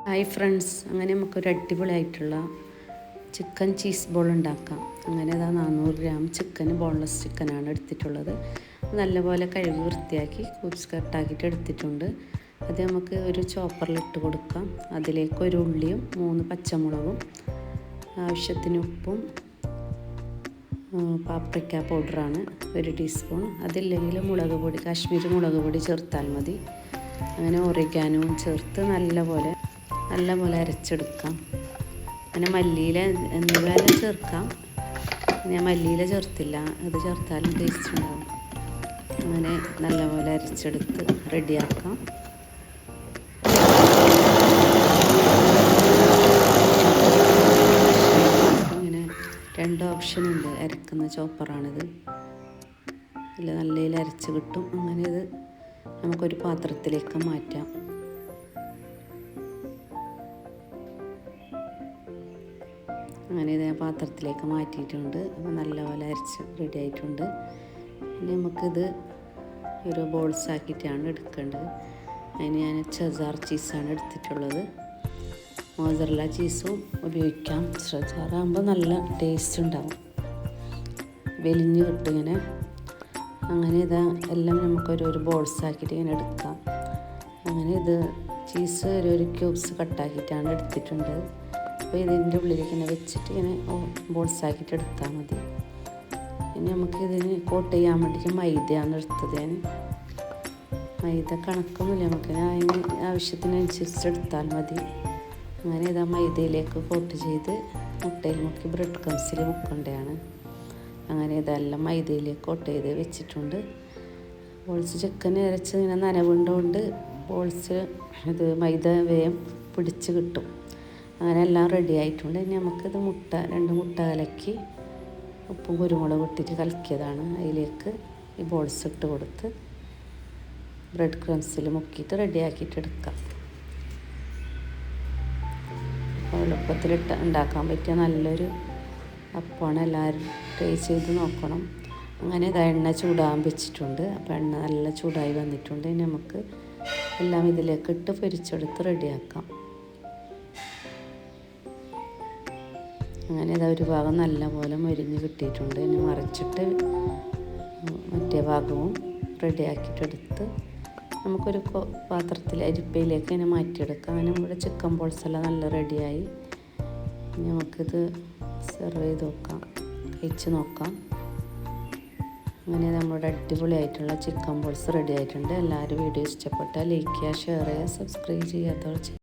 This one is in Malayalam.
ഹായ് ഫ്രണ്ട്സ്, അങ്ങനെ നമുക്കൊരു അടിപൊളിയായിട്ടുള്ള ചിക്കൻ ചീസ് ബോൾ ഉണ്ടാക്കാം. അങ്ങനെ അതാ 400 ഗ്രാം ചിക്കൻ, ബോൺലെസ് ചിക്കനാണ് എടുത്തിട്ടുള്ളത്. നല്ലപോലെ കഴുകി വൃത്തിയാക്കി ക്യൂബ്സ് കട്ടാക്കിയിട്ട് എടുത്തിട്ടുണ്ട്. അത് നമുക്ക് ഒരു ചോപ്പറിലിട്ട് കൊടുക്കാം. അതിലേക്ക് ഒരു ഉള്ളിയും 3 പച്ചമുളകും, ആവശ്യത്തിന് ഉപ്പും, പാപ്രിക്ക പൗഡറാണ് 1 ടീസ്പൂൺ. അതില്ലെങ്കിൽ മുളക് പൊടി, കാശ്മീരി മുളക് പൊടി ചേർത്താൽ മതി. അങ്ങനെ ഒറിഗാനോവും ചേർത്ത് നല്ലപോലെ അരച്ചെടുക്കാം. അങ്ങനെ മല്ലിയില എന്നിവയെല്ലാം ചേർക്കാം. ഞാൻ മല്ലിയില ചേർത്തില്ല, അത് ചേർത്താലും ടേസ്റ്റ് ഉണ്ടാവും. അങ്ങനെ നല്ലപോലെ അരച്ചെടുത്ത് റെഡിയാക്കാം. ഇങ്ങനെ 2 ഓപ്ഷനുണ്ട്. അരക്കുന്ന ചോപ്പറാണിത്. ഇതിൽ നല്ല അരച്ച് കിട്ടും. അങ്ങനെ ഇത് നമുക്കൊരു പാത്രത്തിലേക്ക് മാറ്റാം. അങ്ങനെ ഇത് പാത്രത്തിലേക്ക് മാറ്റിയിട്ടുണ്ട്. അപ്പോൾ നല്ലപോലെ അരച്ച് റെഡി ആയിട്ടുണ്ട്. ഇനി നമുക്കിത് ഒരു ബോൾസ് ആക്കിയിട്ടാണ് എടുക്കേണ്ടത്. അതിന് ഞാൻ ചെസാർ ചീസാണ് എടുത്തിട്ടുള്ളത്. മോസറല്ല ചീസും ഉപയോഗിക്കാം. ചെസാറാകുമ്പോൾ നല്ല ടേസ്റ്റ് ഉണ്ടാവും, വെലിഞ്ഞ് കിട്ടും ഇങ്ങനെ. അങ്ങനെ ഇത് എല്ലാം നമുക്കൊരു ബോൾസ് ആക്കിയിട്ട് ഇങ്ങനെ എടുക്കാം. അങ്ങനെ ഇത് ചീസ് ഒരു ക്യൂബ്സ് കട്ടാക്കിയിട്ടാണ് എടുത്തിട്ടുണ്ട്. അപ്പോൾ ഇതിൻ്റെ ഉള്ളിലേക്ക് ഇങ്ങനെ വെച്ചിട്ട് ഇങ്ങനെ ബോൾസ് ആക്കിയിട്ട് എടുത്താൽ മതി. ഇനി നമുക്കിതിന് കോട്ട് ചെയ്യാൻ വേണ്ടിയിട്ട് മൈദയാണ് എടുത്തത്. ഞാൻ മൈദ കണക്കൊന്നുമില്ല, നമുക്ക് അതിന് ആവശ്യത്തിനനുസരിച്ച് എടുത്താൽ മതി. അങ്ങനെ ഇതാ മൈദയിലേക്ക് കോട്ട് ചെയ്ത് മുട്ടയിൽ മുക്കി ബ്രെഡ് ക്രംസിൽ മുക്കേണ്ടതാണ്. അങ്ങനെ ഇതെല്ലാം മൈദയിലേക്ക് കോട്ട് ചെയ്ത് വെച്ചിട്ടുണ്ട്. ബോൾസ് ചിക്കൻ അരച്ച് ഇങ്ങനെ നനവുണ്ടോണ്ട് ബോൾസ് ഇത് മൈദ വേഗം പിടിച്ച് കിട്ടും. അങ്ങനെ എല്ലാം റെഡി ആയിട്ടുണ്ട്. ഇനി നമുക്കിത് 2 മുട്ട കലക്കി ഉപ്പും കുരുമുളകും ഇട്ടിട്ട് കലക്കിയതാണ്. അതിലേക്ക് ഈ ബോൾസ് ഇട്ട് കൊടുത്ത് ബ്രെഡ് ക്രംസിൽ മുക്കിയിട്ട് റെഡിയാക്കിയിട്ട് എടുക്കാം. അപ്പോൾ എളുപ്പത്തിലിട്ട് ഉണ്ടാക്കാൻ പറ്റിയ നല്ലൊരു അപ്പമാണ്. എല്ലാവരും ട്രൈ ചെയ്ത് നോക്കണം. അങ്ങനെ ഇത് എണ്ണ ചൂടാൻ വെച്ചിട്ടുണ്ട്. അപ്പോൾ എണ്ണ നല്ല ചൂടായി വന്നിട്ടുണ്ട്. ഇനി നമുക്ക് എല്ലാം ഇതിലേക്ക് ഇട്ട് പൊരിച്ചെടുത്ത് റെഡിയാക്കാം. അങ്ങനെ ഇതാ ഒരു ഭാഗം നല്ലപോലെ മൊരിഞ്ഞ് കിട്ടിയിട്ടുണ്ട്. ഇനി മറിച്ചിട്ട് മറ്റേ ഭാഗവും റെഡിയാക്കിയിട്ടെടുത്ത് നമുക്കൊരു പാത്രത്തിൽ അരിപ്പയിലേക്ക് ഇങ്ങനെ മാറ്റിയെടുക്കാം. അങ്ങനെ നമ്മുടെ ചിക്കൻ ബോൾസ് എല്ലാം നല്ല റെഡിയായി. ഇനി നമുക്കിത് സെർവ് ചെയ്ത് നോക്കാം, കഴിച്ച് നോക്കാം. അങ്ങനെ നമ്മുടെ അടിപൊളിയായിട്ടുള്ള ചിക്കൻ ബോൾസ് റെഡി ആയിട്ടുണ്ട്. എല്ലാവരും വീഡിയോ ഇഷ്ടപ്പെട്ടാൽ ലൈക്ക് ചെയ്യുക, ഷെയർ ചെയ്യുക, സബ്സ്ക്രൈബ് ചെയ്യാത്തവർ